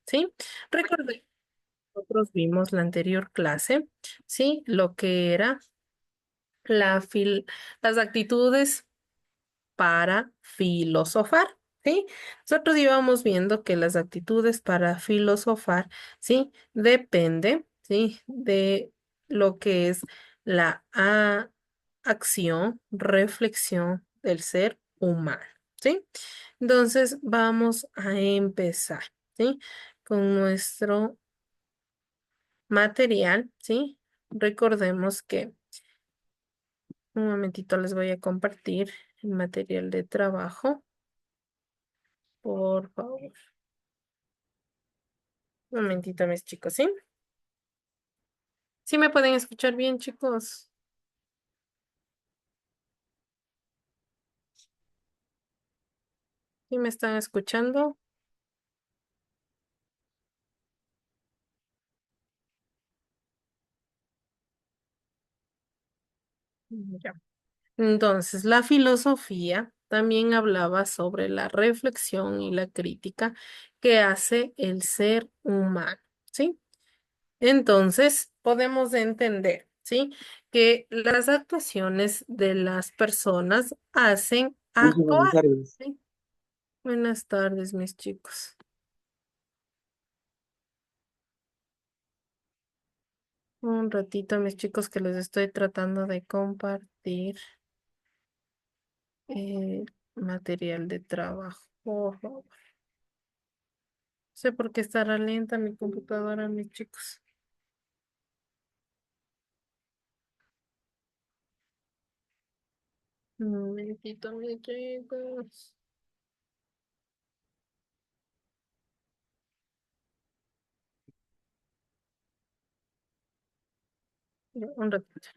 ¿sí? Recordé, nosotros vimos la anterior clase, ¿sí? Lo que era la las actitudes para filosofar, ¿sí? Nosotros íbamos viendo que las actitudes para filosofar, ¿sí? Depende, ¿sí? De lo que es la acción, reflexión del ser humano, ¿sí? Entonces vamos a empezar, ¿sí? Con nuestro material, ¿sí? Recordemos que un momentito les voy a compartir el material de trabajo. Por favor. Un momentito, mis chicos, ¿sí? ¿Sí me pueden escuchar bien, chicos? ¿Sí me están escuchando? Ya. Entonces, la filosofía también hablaba sobre la reflexión y la crítica que hace el ser humano, ¿sí? Entonces, podemos entender, ¿sí? Que las actuaciones de las personas hacen Hola, buenas actuar, tardes. ¿sí? Buenas tardes, mis chicos. Un ratito, mis chicos, que les estoy tratando de compartir el material de trabajo. Por favor. No sé por qué estará lenta mi computadora, mis chicos. Un momentito, mis chicos. Ya, un ratito.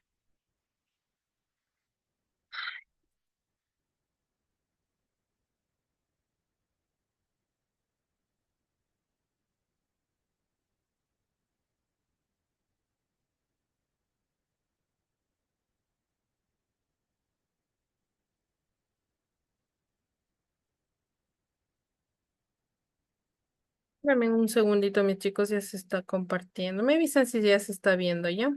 Dame un segundito, mis chicos, ya se está compartiendo. Me avisan si ya se está viendo ya.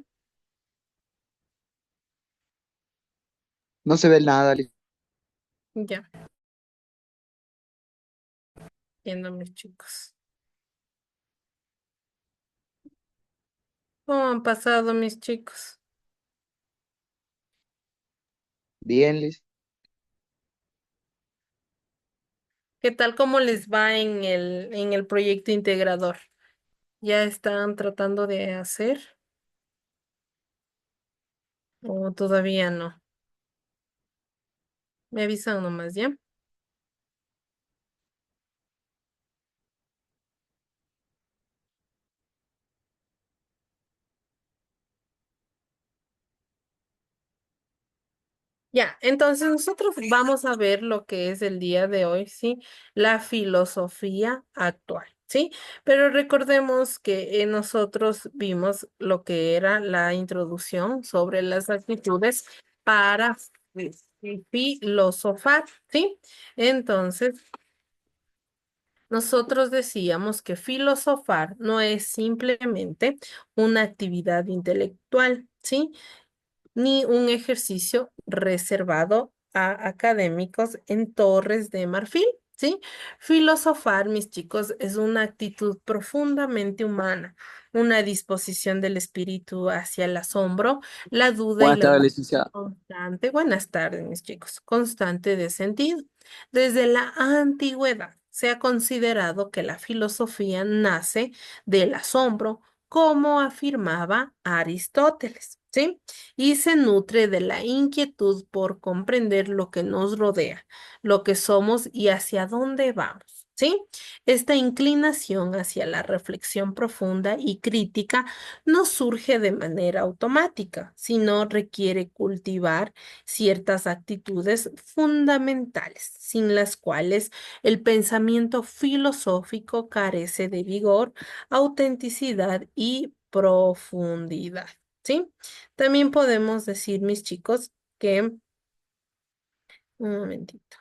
No se ve nada, Ya, viendo, mis chicos. ¿Cómo han pasado, mis chicos? bien, Liz. ¿Qué tal? ¿Cómo les va en el proyecto integrador? ¿Ya están tratando de hacer o todavía no? Me avisan nomás, ¿ya? Ya, entonces nosotros vamos a ver lo que es el día de hoy, ¿sí? La filosofía actual, ¿sí? Pero recordemos que nosotros vimos lo que era la introducción sobre las actitudes para filosofar, ¿sí? Entonces, nosotros decíamos que filosofar no es simplemente una actividad intelectual, ¿sí? Ni un ejercicio reservado a académicos en Torres de Marfil, ¿sí? Filosofar, mis chicos, es una actitud profundamente humana, una disposición del espíritu hacia el asombro, la duda y Buenas la tardes, búsqueda licenciada. constante. Buenas tardes, mis chicos. Constante de sentido. Desde la antigüedad se ha considerado que la filosofía nace del asombro, como afirmaba Aristóteles, ¿sí? Y se nutre de la inquietud por comprender lo que nos rodea, lo que somos y hacia dónde vamos, ¿sí? Esta inclinación hacia la reflexión profunda y crítica no surge de manera automática, sino requiere cultivar ciertas actitudes fundamentales, sin las cuales el pensamiento filosófico carece de vigor, autenticidad y profundidad, ¿sí? También podemos decir, mis chicos, que, un momentito,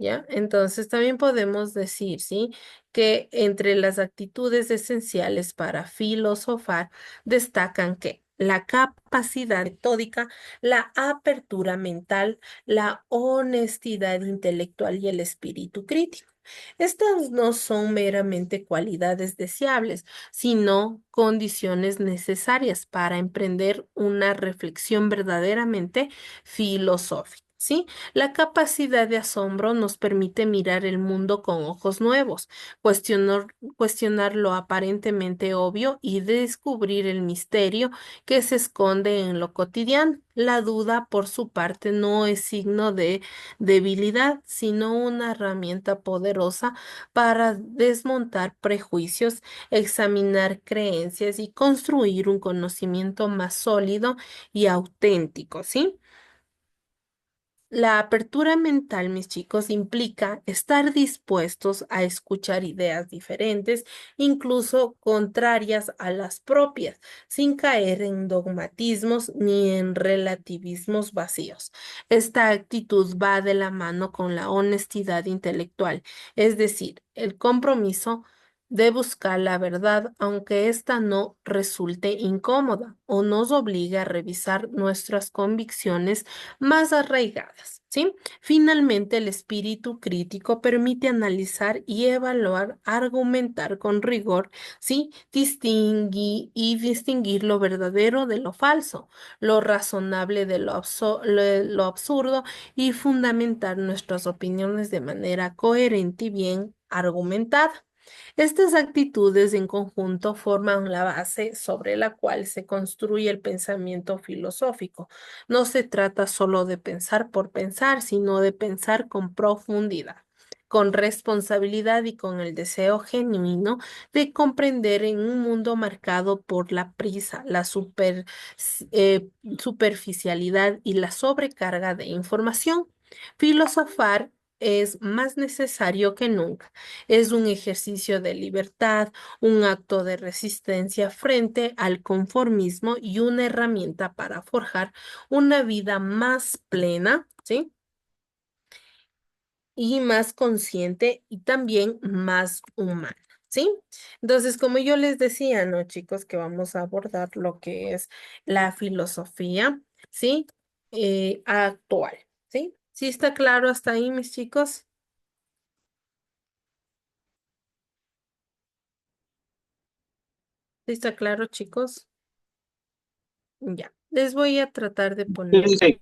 ¿Ya? Entonces también podemos decir, ¿sí? Que entre las actitudes esenciales para filosofar destacan que la capacidad metódica, la apertura mental, la honestidad intelectual y el espíritu crítico. Estas no son meramente cualidades deseables, sino condiciones necesarias para emprender una reflexión verdaderamente filosófica, ¿sí? La capacidad de asombro nos permite mirar el mundo con ojos nuevos, cuestionar lo aparentemente obvio y descubrir el misterio que se esconde en lo cotidiano. La duda, por su parte, no es signo de debilidad, sino una herramienta poderosa para desmontar prejuicios, examinar creencias y construir un conocimiento más sólido y auténtico, ¿sí? La apertura mental, mis chicos, implica estar dispuestos a escuchar ideas diferentes, incluso contrarias a las propias, sin caer en dogmatismos ni en relativismos vacíos. Esta actitud va de la mano con la honestidad intelectual, es decir, el compromiso de buscar la verdad, aunque ésta no resulte incómoda o nos obligue a revisar nuestras convicciones más arraigadas, ¿sí? Finalmente, el espíritu crítico permite analizar y evaluar, argumentar con rigor, ¿sí? Distinguir lo verdadero de lo falso, lo razonable de lo absurdo y fundamentar nuestras opiniones de manera coherente y bien argumentada. Estas actitudes en conjunto forman la base sobre la cual se construye el pensamiento filosófico. No se trata solo de pensar por pensar, sino de pensar con profundidad, con responsabilidad y con el deseo genuino de comprender en un mundo marcado por la prisa, la superficialidad y la sobrecarga de información. Filosofar es más necesario que nunca. Es un ejercicio de libertad, un acto de resistencia frente al conformismo y una herramienta para forjar una vida más plena, ¿sí? Y más consciente y también más humana, ¿sí? Entonces, como yo les decía, ¿no, chicos? Que vamos a abordar lo que es la filosofía, ¿sí? Actual, ¿sí? ¿Sí está claro hasta ahí, mis chicos? ¿Sí está claro, chicos? Ya. Les voy a tratar de poner Sí.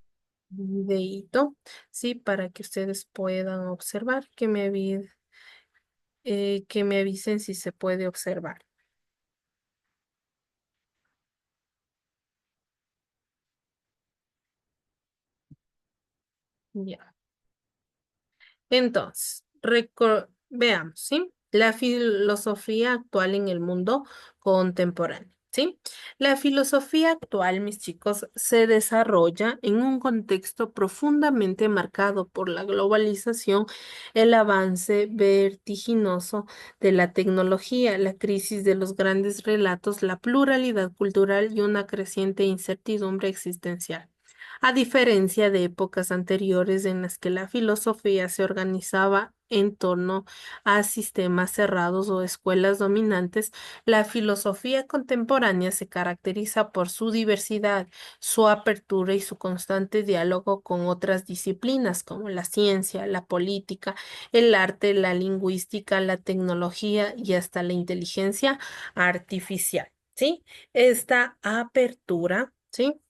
un videíto, ¿sí? Para que ustedes puedan observar, que me avisen si se puede observar. Ya. Entonces, veamos, ¿sí? La filosofía actual en el mundo contemporáneo, ¿sí? La filosofía actual, mis chicos, se desarrolla en un contexto profundamente marcado por la globalización, el avance vertiginoso de la tecnología, la crisis de los grandes relatos, la pluralidad cultural y una creciente incertidumbre existencial. A diferencia de épocas anteriores en las que la filosofía se organizaba en torno a sistemas cerrados o escuelas dominantes, la filosofía contemporánea se caracteriza por su diversidad, su apertura y su constante diálogo con otras disciplinas como la ciencia, la política, el arte, la lingüística, la tecnología y hasta la inteligencia artificial. ¿Sí? Esta apertura, ¿sí?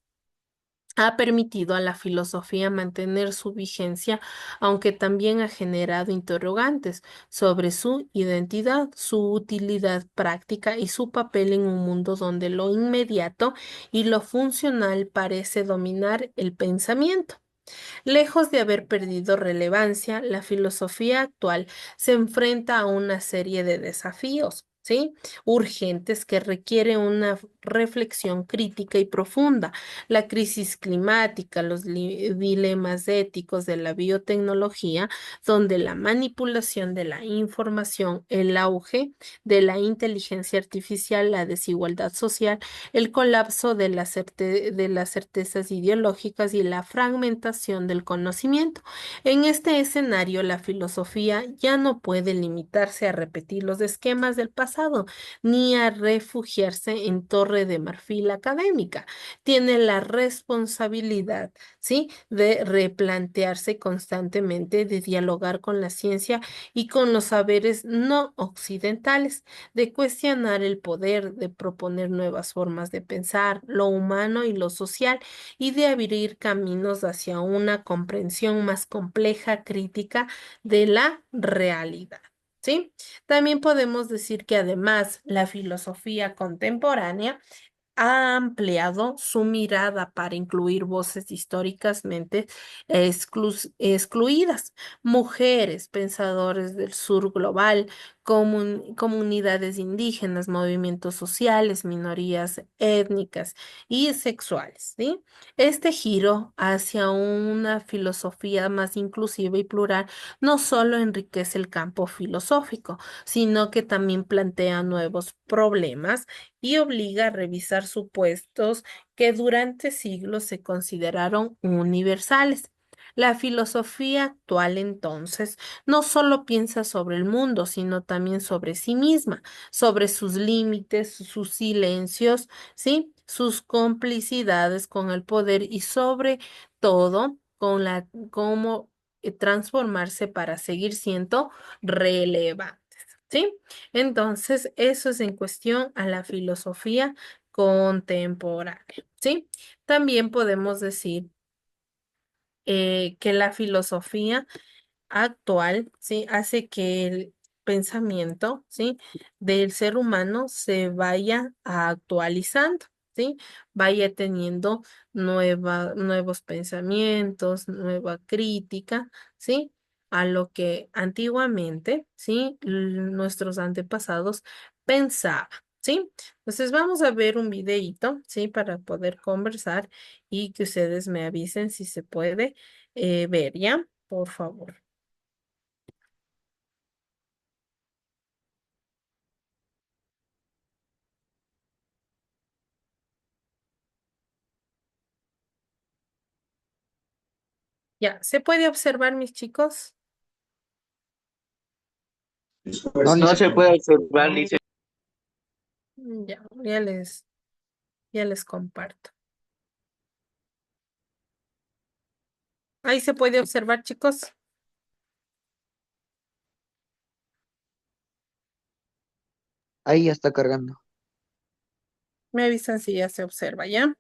Ha permitido a la filosofía mantener su vigencia, aunque también ha generado interrogantes sobre su identidad, su utilidad práctica y su papel en un mundo donde lo inmediato y lo funcional parece dominar el pensamiento. Lejos de haber perdido relevancia, la filosofía actual se enfrenta a una serie de desafíos. ¿sí? Urgentes que requieren una reflexión crítica y profunda. La crisis climática, los dilemas éticos de la biotecnología, donde la manipulación de la información, el auge de la inteligencia artificial, la desigualdad social, el colapso de de las certezas ideológicas y la fragmentación del conocimiento. En este escenario, la filosofía ya no puede limitarse a repetir los esquemas del pasado, ni a refugiarse en torre de marfil académica. Tiene la responsabilidad, ¿sí?, de replantearse constantemente, de dialogar con la ciencia y con los saberes no occidentales, de cuestionar el poder, de proponer nuevas formas de pensar, lo humano y lo social, y de abrir caminos hacia una comprensión más compleja, crítica de la realidad. ¿Sí? También podemos decir que además la filosofía contemporánea ha ampliado su mirada para incluir voces históricamente excluidas, mujeres, pensadores del sur global, comunidades indígenas, movimientos sociales, minorías étnicas y sexuales, ¿sí? Este giro hacia una filosofía más inclusiva y plural no solo enriquece el campo filosófico, sino que también plantea nuevos problemas y obliga a revisar supuestos que durante siglos se consideraron universales. La filosofía actual, entonces, no solo piensa sobre el mundo, sino también sobre sí misma, sobre sus límites, sus silencios, ¿sí? Sus complicidades con el poder y sobre todo con cómo transformarse para seguir siendo relevante. ¿Sí? Entonces, eso es en cuestión a la filosofía contemporánea, ¿sí? También podemos decir que la filosofía actual, ¿sí?, hace que el pensamiento, ¿sí?, del ser humano se vaya actualizando, ¿sí? Vaya teniendo nuevos pensamientos, nueva crítica, ¿sí?, a lo que antiguamente, ¿sí?, nuestros antepasados pensaban, ¿sí? Entonces vamos a ver un videíto, ¿sí?, para poder conversar y que ustedes me avisen si se puede ver, ¿ya? Por favor. Ya, ¿se puede observar, mis chicos? No, No se licenciada. puede observar, licenciado. Ya, ya les comparto. Ahí se puede observar, chicos. Ahí ya está cargando. Me avisan si ya se observa, ¿ya?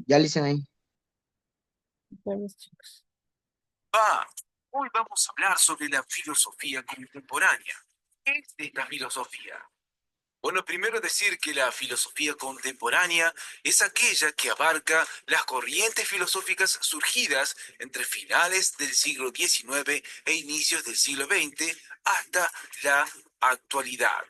Ya le dicen ahí. Ya, mis chicos. Va, hoy vamos a hablar sobre la filosofía contemporánea. ¿Qué es esta filosofía? Bueno, primero decir que la filosofía contemporánea es aquella que abarca las corrientes filosóficas surgidas entre finales del siglo XIX e inicios del siglo XX hasta la actualidad.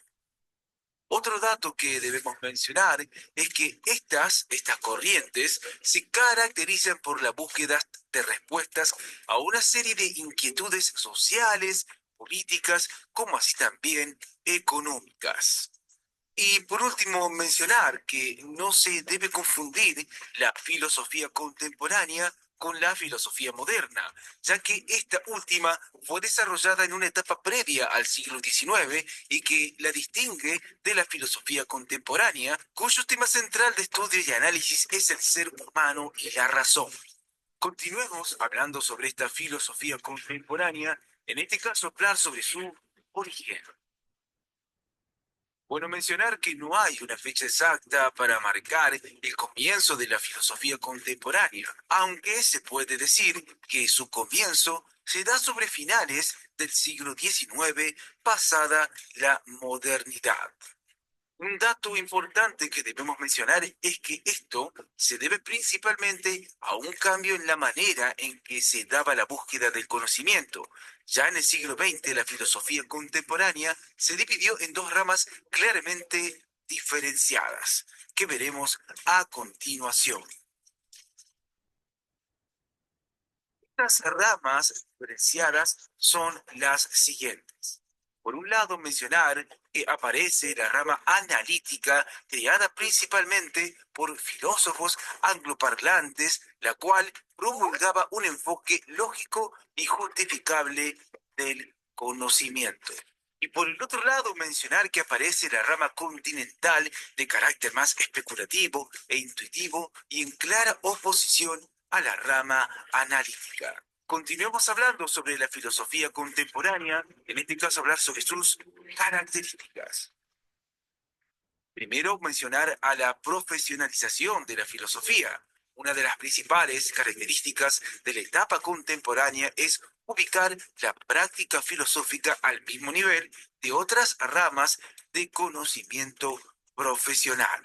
Otro dato que debemos mencionar es que estas corrientes se caracterizan por la búsqueda de respuestas a una serie de inquietudes sociales, políticas, como así también económicas. Y por último, mencionar que no se debe confundir la filosofía contemporánea con la filosofía moderna, ya que esta última fue desarrollada en una etapa previa al siglo XIX y que la distingue de la filosofía contemporánea, cuyo tema central de estudio y análisis es el ser humano y la razón. Continuemos hablando sobre esta filosofía contemporánea, en este caso hablar sobre su origen. Bueno, mencionar que no hay una fecha exacta para marcar el comienzo de la filosofía contemporánea, aunque se puede decir que su comienzo se da sobre finales del siglo XIX, pasada la modernidad. Un dato importante que debemos mencionar es que esto se debe principalmente a un cambio en la manera en que se daba la búsqueda del conocimiento. Ya en el siglo XX, la filosofía contemporánea se dividió en dos ramas claramente diferenciadas, que veremos a continuación. Estas ramas diferenciadas son las siguientes. Por un lado, mencionar que aparece la rama analítica, creada principalmente por filósofos angloparlantes, la cual promulgaba un enfoque lógico y justificable del conocimiento. Y por el otro lado, mencionar que aparece la rama continental, de carácter más especulativo e intuitivo y en clara oposición a la rama analítica. Continuemos hablando sobre la filosofía contemporánea, en este caso hablar sobre sus características. Primero, mencionar a la profesionalización de la filosofía. Una de las principales características de la etapa contemporánea es ubicar la práctica filosófica al mismo nivel de otras ramas de conocimiento profesional.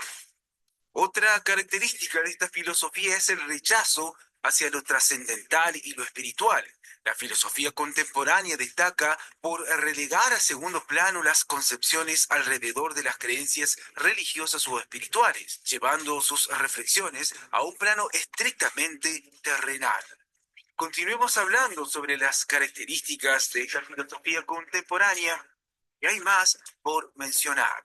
Otra característica de esta filosofía es el rechazo hacia lo trascendental y lo espiritual. La filosofía contemporánea destaca por relegar a segundo plano las concepciones alrededor de las creencias religiosas o espirituales, llevando sus reflexiones a un plano estrictamente terrenal. Continuemos hablando sobre las características de esta filosofía contemporánea, y hay más por mencionar.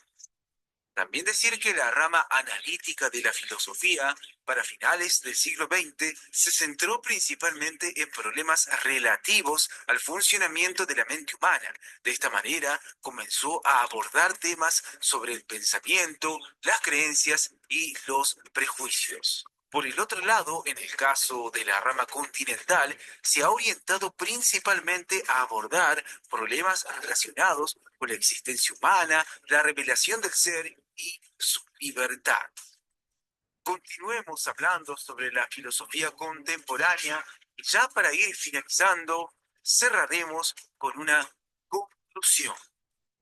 También decir que la rama analítica de la filosofía para finales del siglo XX se centró principalmente en problemas relativos al funcionamiento de la mente humana. De esta manera comenzó a abordar temas sobre el pensamiento, las creencias y los prejuicios. Por el otro lado, en el caso de la rama continental, se ha orientado principalmente a abordar problemas relacionados con la existencia humana, la revelación del ser y su libertad. Continuemos hablando sobre la filosofía contemporánea y ya para ir finalizando, cerraremos con una conclusión.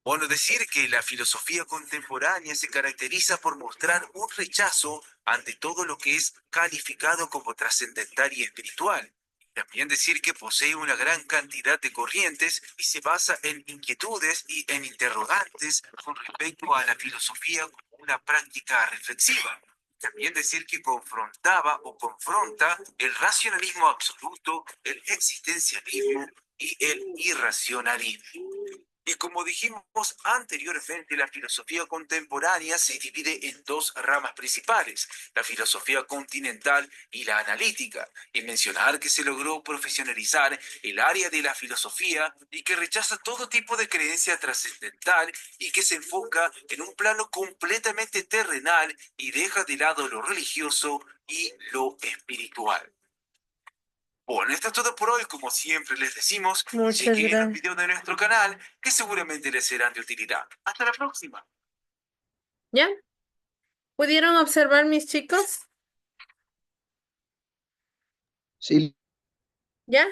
Bueno, decir que la filosofía contemporánea se caracteriza por mostrar un rechazo ante todo lo que es calificado como trascendental y espiritual. También decir que posee una gran cantidad de corrientes y se basa en inquietudes y en interrogantes con respecto a la filosofía como una práctica reflexiva. También decir que confrontaba o confronta el racionalismo absoluto, el existencialismo y el irracionalismo. Y como dijimos anteriormente, la filosofía contemporánea se divide en dos ramas principales, la filosofía continental y la analítica, y mencionar que se logró profesionalizar el área de la filosofía y que rechaza todo tipo de creencia trascendental y que se enfoca en un plano completamente terrenal y deja de lado lo religioso y lo espiritual. Bueno, esto es todo por hoy. Como siempre les decimos, Muchas chequen los gracias. videos de nuestro canal que seguramente les serán de utilidad. Hasta la próxima. ¿Ya? ¿Pudieron observar, mis chicos? Sí, ¿Ya?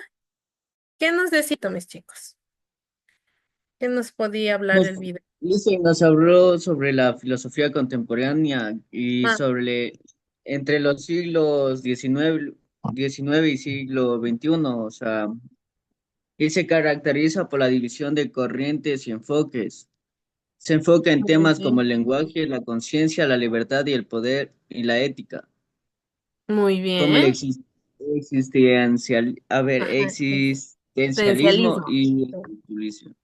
¿Qué nos decía, mis chicos? ¿Qué nos podía hablar Nos, el video? nos habló sobre la filosofía contemporánea y Ah, sobre entre los siglos XIX y siglo XXI, o sea, y se caracteriza por la división de corrientes y enfoques. Se enfoca en muy temas como bien. el lenguaje, la conciencia, la libertad y el poder y la ética, Muy como el bien. Ajá, existencialismo esencialismo. y el culturismo.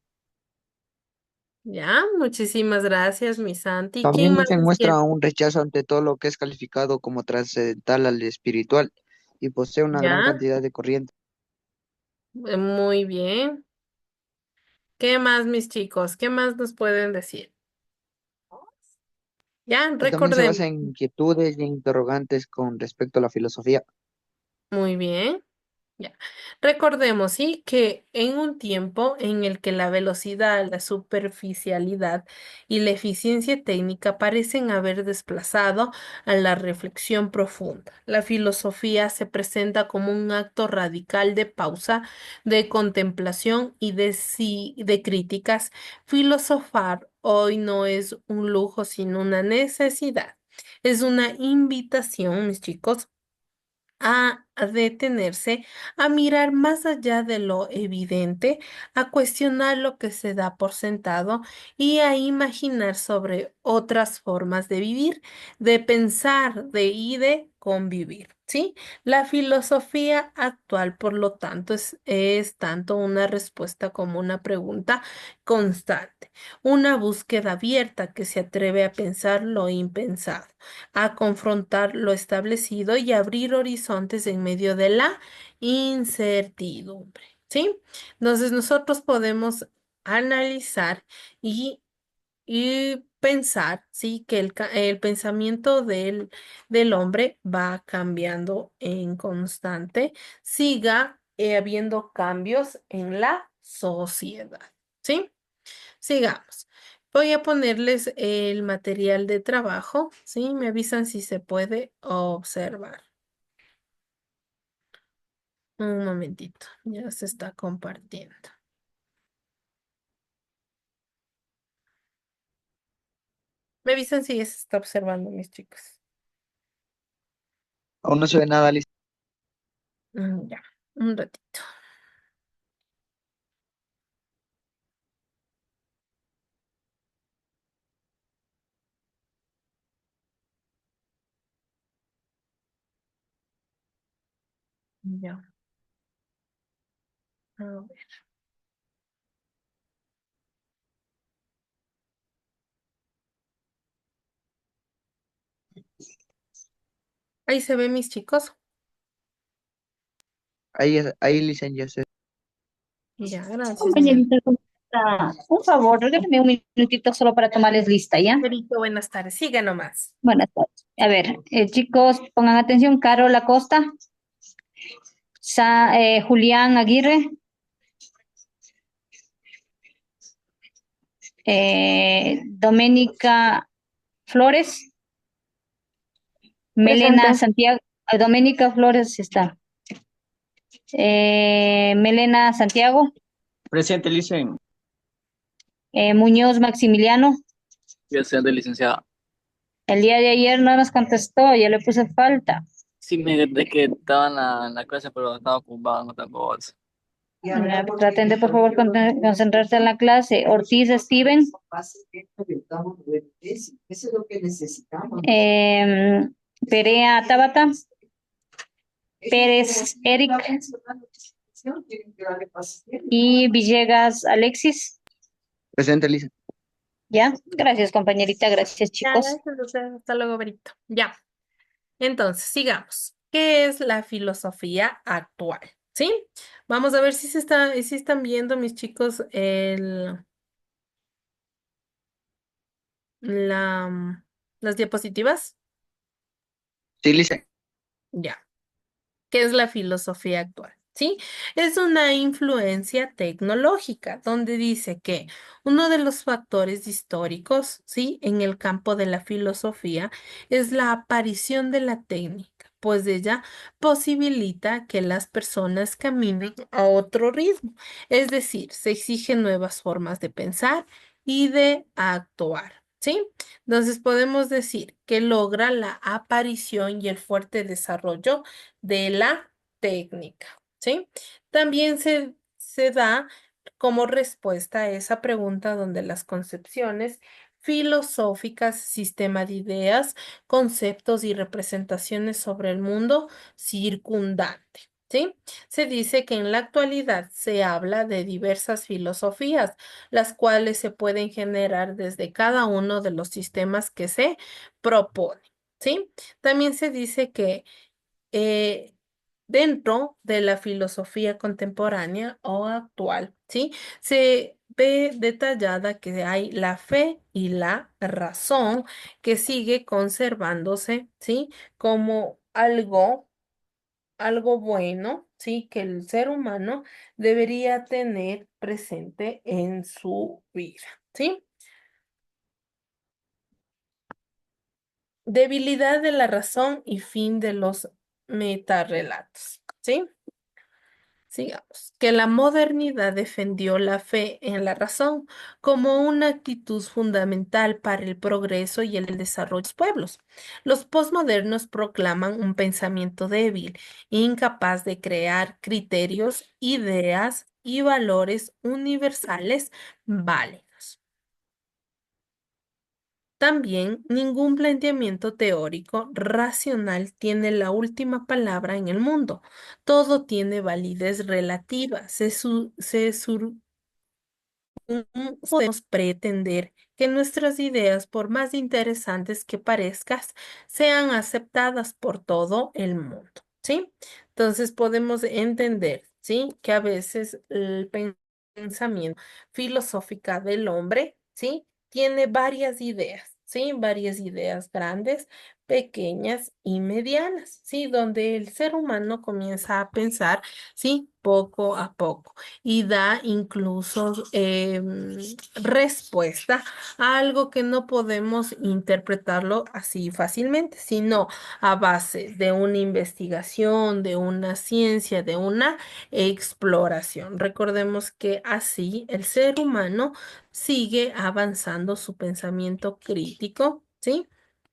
Ya, muchísimas gracias, mi Santi. ¿Quién también más se nos quiere? muestra un rechazo ante todo lo que es calificado como trascendental al espiritual y posee una gran Ya, cantidad de corrientes. muy bien. ¿Qué más, mis chicos? ¿Qué más nos pueden decir? Ya, Y también se recordemos. basa en inquietudes y interrogantes con respecto a la filosofía. Muy bien. Ya. Recordemos, sí, que en un tiempo en el que la velocidad, la superficialidad y la eficiencia técnica parecen haber desplazado a la reflexión profunda, la filosofía se presenta como un acto radical de pausa, de contemplación y de críticas. Filosofar hoy no es un lujo, sino una necesidad. Es una invitación, mis chicos, a detenerse, a mirar más allá de lo evidente, a cuestionar lo que se da por sentado y a imaginar sobre otras formas de vivir, de pensar, y de convivir. ¿Sí? La filosofía actual, por lo tanto, es tanto una respuesta como una pregunta constante, una búsqueda abierta que se atreve a pensar lo impensado, a confrontar lo establecido y abrir horizontes en medio de la incertidumbre, ¿sí? Entonces nosotros podemos analizar y pensar, ¿sí? Que el pensamiento del hombre va cambiando en constante, siga habiendo cambios en la sociedad, ¿sí? Sigamos. Voy a ponerles el material de trabajo, ¿sí? Me avisan si se puede observar. Un momentito, ya se está compartiendo. Me avisan si ya se está observando, mis chicos. Aún no se ve nada, Alice. Ya, un ratito. Ya, a ver. Ahí se ve, mis chicos. Ahí, Licen, ya se. Ya, gracias, mi amor. Compañerita, ¿cómo está? Un favor, regálame un minutito solo para tomarles lista, ¿ya? Perito, buenas tardes. Siga nomás. Buenas tardes. A ver, chicos, pongan atención. Carol Acosta, Julián Aguirre, Doménica Flores, Melena Presente. Santiago, Doménica Flores sí está. Melena Santiago, Presente, Licen. Muñoz Maximiliano. Ya sea de licenciada. El día de ayer no nos contestó, ya le puse falta. Sí, de que estaba en la clase, pero estaba ocupado, no tengo bolsa. Ya, traten de por favor concentrarse en la clase. Ortiz Steven, Perea Tabata, Pérez Eric y Villegas Alexis. Presente, Licen. Ya, gracias compañerita, gracias Ya, chicos. gracias, Lucía. Hasta luego, Berito. Ya. Entonces, sigamos. ¿Qué es la filosofía actual? ¿Sí? Vamos a ver si están viendo, mis chicos, la, las diapositivas. Sí, Licen. Ya. ¿Qué es la filosofía actual? ¿Sí? Es una influencia tecnológica donde dice que uno de los factores históricos, ¿sí? En el campo de la filosofía es la aparición de la técnica, pues ella posibilita que las personas caminen a otro ritmo, es decir, se exigen nuevas formas de pensar y de actuar. ¿Sí? Entonces podemos decir que logra la aparición y el fuerte desarrollo de la técnica, ¿sí? También se da como respuesta a esa pregunta donde las concepciones filosóficas, sistema de ideas, conceptos y representaciones sobre el mundo circundante. ¿Sí? Se dice que en la actualidad se habla de diversas filosofías, las cuales se pueden generar desde cada uno de los sistemas que se proponen. ¿Sí? También se dice que eh, dentro de la filosofía contemporánea o actual, ¿sí? Se ve detallada que hay la fe y la razón que sigue conservándose, ¿sí? Como algo bueno, ¿sí? Que el ser humano debería tener presente en su vida, ¿sí? Debilidad de la razón y fin de los metarrelatos, ¿sí? Sigamos, que la modernidad defendió la fe en la razón como una actitud fundamental para el progreso y el desarrollo de los pueblos. Los posmodernos proclaman un pensamiento débil, incapaz de crear criterios, ideas y valores universales válidos. También ningún planteamiento teórico racional tiene la última palabra en el mundo. Todo tiene validez relativa. No podemos pretender que nuestras ideas, por más interesantes que parezcan, sean aceptadas por todo el mundo, ¿sí? Entonces podemos entender, ¿sí? Que a veces el pensamiento filosófico del hombre, ¿sí? Tiene varias ideas, ¿sí? Varias ideas grandes, pequeñas y medianas, ¿sí? Donde el ser humano comienza a pensar, ¿sí? Poco a poco y da incluso respuesta a algo que no podemos interpretarlo así fácilmente, sino a base de una investigación, de una ciencia, de una exploración. Recordemos que así el ser humano sigue avanzando su pensamiento crítico, ¿sí?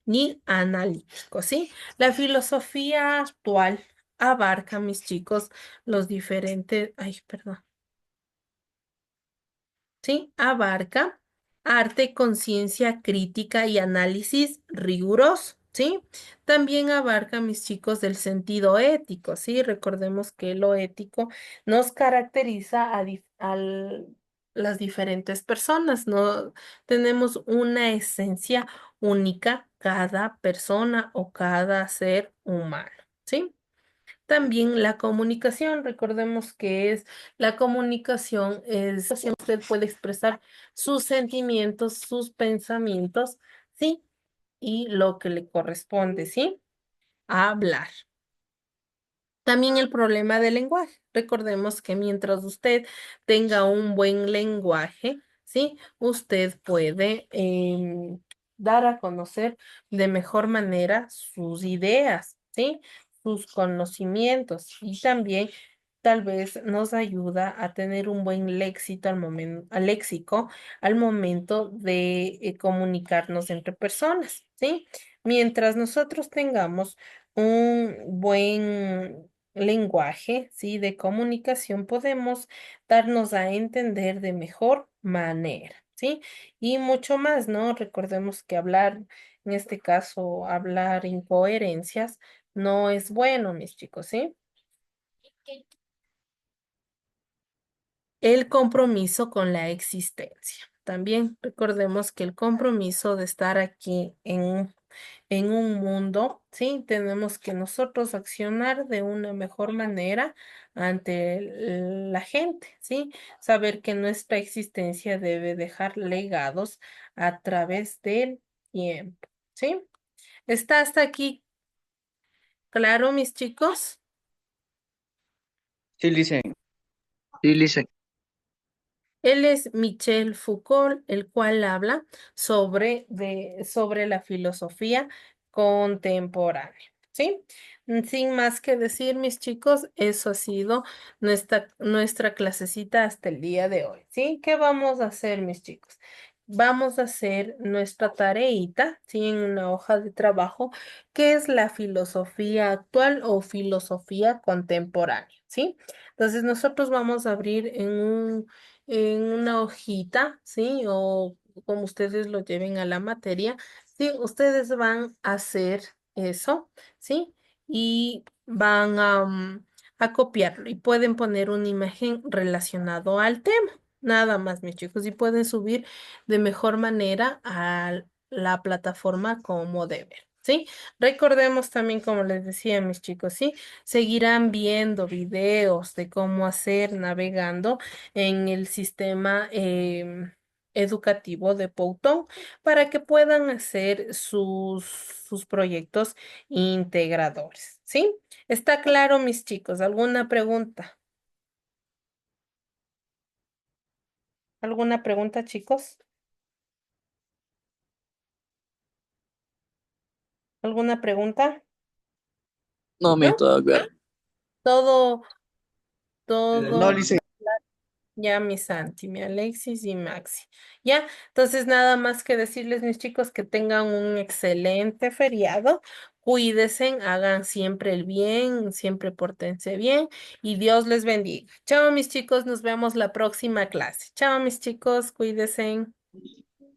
Ni analítico, ¿sí? La filosofía actual abarca, mis chicos, los diferentes, ay, perdón, ¿sí? Abarca arte, conciencia crítica y análisis riguroso, ¿sí? También abarca, mis chicos, del sentido ético, ¿sí? Recordemos que lo ético nos caracteriza las diferentes personas, ¿no? Tenemos una esencia única cada persona o cada ser humano, ¿sí? También la comunicación, recordemos que es la comunicación, es usted puede expresar sus sentimientos, sus pensamientos, ¿sí? Y lo que le corresponde, ¿sí? Hablar. También el problema del lenguaje. Recordemos que mientras usted tenga un buen lenguaje, ¿sí? Usted puede dar a conocer de mejor manera sus ideas, ¿sí? Sus conocimientos y también tal vez nos ayuda a tener un buen léxico léxico al momento de comunicarnos entre personas, ¿sí? Mientras nosotros tengamos un buen lenguaje, ¿sí? De comunicación, podemos darnos a entender de mejor manera, ¿sí? Y mucho más, ¿no? Recordemos que hablar, en este caso, hablar incoherencias, no es bueno, mis chicos, ¿sí? El compromiso con la existencia. También recordemos que el compromiso de estar aquí en un mundo, ¿sí? Tenemos que nosotros accionar de una mejor manera ante la gente, ¿sí? Saber que nuestra existencia debe dejar legados a través del tiempo, ¿sí? ¿Está hasta aquí claro, mis chicos? Sí, dicen. Sí, Lice. Él es Michel Foucault, el cual habla sobre la filosofía contemporánea. ¿Sí? Sin más que decir, mis chicos, eso ha sido nuestra clasecita hasta el día de hoy. ¿Sí? ¿Qué vamos a hacer, mis chicos? Vamos a hacer nuestra tareita, ¿sí? En una hoja de trabajo, que es la filosofía actual o filosofía contemporánea. ¿Sí? Entonces, nosotros vamos a abrir en una hojita, ¿sí? O como ustedes lo lleven a la materia, ¿sí? Ustedes van a hacer eso, ¿sí? Y van a copiarlo y pueden poner una imagen relacionado al tema. Nada más, mis chicos, y pueden subir de mejor manera a la plataforma como deben. ¿Sí? Recordemos también, como les decía, mis chicos, ¿sí? Seguirán viendo videos de cómo hacer navegando en el sistema educativo de Poutón para que puedan hacer sus proyectos integradores. ¿Sí? ¿Está claro, mis chicos? ¿Alguna pregunta? ¿Alguna pregunta, chicos? ¿Alguna pregunta? No, me ¿No? todo claro. Todo, No, Todo. lice. Ya mi Santi, mi Alexis y Maxi. Ya, entonces nada más que decirles, mis chicos, que tengan un excelente feriado. Cuídense, hagan siempre el bien, siempre pórtense bien y Dios les bendiga. Chao, mis chicos, nos vemos la próxima clase. Chao, mis chicos, cuídense.